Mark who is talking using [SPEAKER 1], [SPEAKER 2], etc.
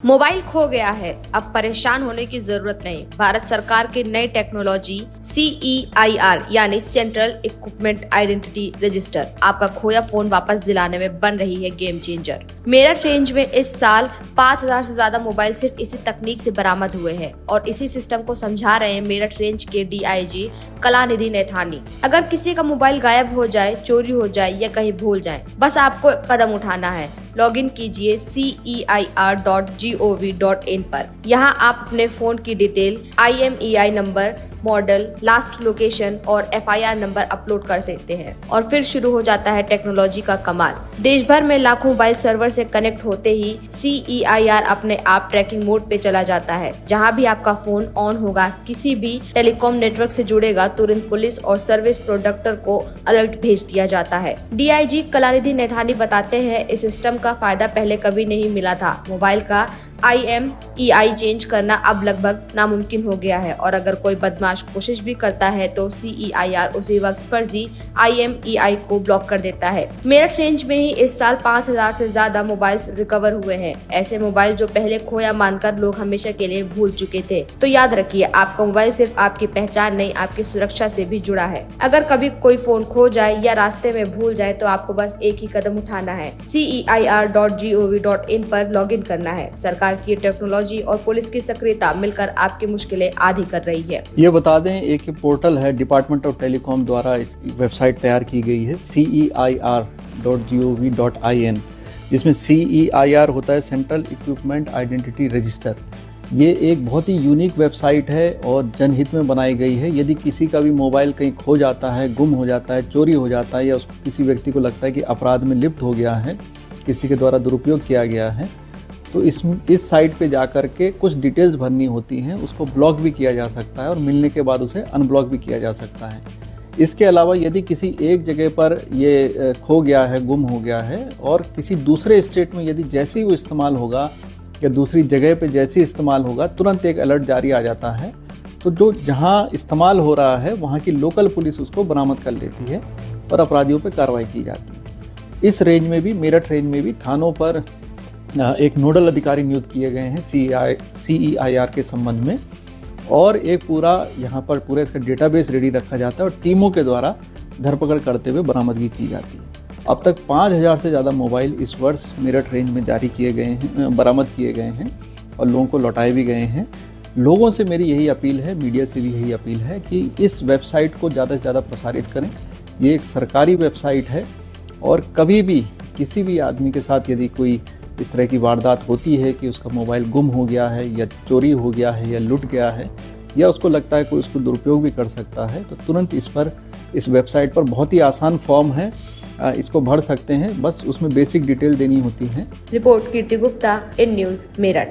[SPEAKER 1] Mobile खो गया है, अब परेशान होने की जरूरत नहीं। भारत सरकार की नई टेक्नोलॉजी CEIR यानी सेंट्रल इक्विपमेंट आइडेंटिटी रजिस्टर आपका खोया फोन वापस दिलाने में बन रही है गेम चेंजर। मेरठ रेंज में इस साल 5000 से ज्यादा मोबाइल सिर्फ इसी तकनीक से बरामद हुए हैं और इसी सिस्टम को समझा रहे हैं मेरठ रेंज के DIG कलानिधि नैथानी। अगर किसी का मोबाइल गायब हो जाए, चोरी हो जाए या कहीं भूल जाए, बस आपको कदम उठाना है। लॉगिन कीजिए CEIR.gov.in पर। यहाँ आप अपने फोन की detail, IMEI number, model, last location और FIR नंबर अपलोड कर देते हैं और फिर शुरू हो जाता है टेक्नोलॉजी का कमाल। देश भर में लाखों मोबाइल सर्वर से कनेक्ट होते ही CEIR अपने आप ट्रैकिंग मोड पे चला जाता है। जहां भी आपका फोन ऑन होगा, किसी भी टेलीकॉम नेटवर्क से जुड़ेगा, तुरंत पुलिस और सर्विस प्रोवाइडर को अलर्ट भेज दिया जाता है। DIG कलानिधि नैथानी बताते हैं, इस सिस्टम का फायदा पहले कभी नहीं मिला था। मोबाइल का IMEI चेंज करना अब लगभग नामुमकिन हो गया है और अगर कोई बदमाश कोशिश भी करता है तो CEIR उसी वक्त फर्जी IMEI को ब्लॉक कर देता है। मेरठ रेंज में ही इस साल 5000 से ज्यादा मोबाइल रिकवर हुए हैं। ऐसे मोबाइल जो पहले खोया मानकर लोग हमेशा के लिए भूल चुके थे। तो याद रखिए, आपका मोबाइल सिर्फ आपकी पहचान नहीं, आपकी सुरक्षा से भी जुड़ा है। अगर कभी कोई फोन खो जाए या रास्ते में भूल जाए तो आपको बस एक ही कदम उठाना है, CEIR.gov.in पर लॉगिन करना है। सरकार की टेक्नोलॉजी और पुलिस की सक्रियता मिलकर आपकी मुश्किलें आधी कर रही है।
[SPEAKER 2] ये बता दें, एक पोर्टल है डिपार्टमेंट ऑफ टेलीकॉम द्वारा इस वेबसाइट तैयार की गई है CEIR.gov.in, जिसमें CEIR होता है सेंट्रल इक्विपमेंट आइडेंटिटी रजिस्टर। ये एक बहुत ही यूनिक वेबसाइट है और जनहित में बनाई गई है। यदि किसी का भी मोबाइल कहीं खो जाता है, गुम हो जाता है, चोरी हो जाता है या उसको किसी व्यक्ति को लगता है कि अपराध में लिप्त हो गया है, किसी के द्वारा दुरुपयोग किया गया है, तो इस साइट पे जा कर के कुछ डिटेल्स भरनी होती हैं। उसको ब्लॉक भी किया जा सकता है और मिलने के बाद उसे अनब्लॉक भी किया जा सकता है। इसके अलावा यदि किसी एक जगह पर ये खो गया है, गुम हो गया है और किसी दूसरे स्टेट में यदि जैसे ही वो इस्तेमाल होगा या दूसरी जगह पे जैसे ही इस्तेमाल होगा, तुरंत एक अलर्ट जारी आ जाता है। तो जो जहाँ इस्तेमाल हो रहा है वहाँ की लोकल पुलिस उसको बरामद कर लेती है और अपराधियों पर कार्रवाई की जाती है। इस रेंज में भी, मेरठ रेंज में भी थानों पर एक नोडल अधिकारी नियुक्त किए गए हैं CEIR के संबंध में और एक पूरा यहाँ पर पूरा इसका डेटाबेस रेडी रखा जाता है और टीमों के द्वारा धरपकड़ करते हुए बरामदगी की जाती है। अब तक 5000 से ज़्यादा मोबाइल इस वर्ष मेरठ रेंज में जारी किए गए हैं, बरामद किए गए हैं और लोगों को लौटाए भी गए हैं। लोगों से मेरी यही अपील है, मीडिया से भी यही अपील है कि इस वेबसाइट को ज़्यादा से ज़्यादा प्रसारित करें। ये एक सरकारी वेबसाइट है और कभी भी किसी भी आदमी के साथ यदि कोई इस तरह की वारदात होती है कि उसका मोबाइल गुम हो गया है या चोरी हो गया है या लुट गया है या उसको लगता है कोई उसको दुरुपयोग भी कर सकता है, तो तुरंत इस वेबसाइट पर बहुत ही आसान फॉर्म है, इसको भर सकते हैं। बस उसमें बेसिक डिटेल देनी होती है।
[SPEAKER 1] Report Kirti Gupta, in news Meerut.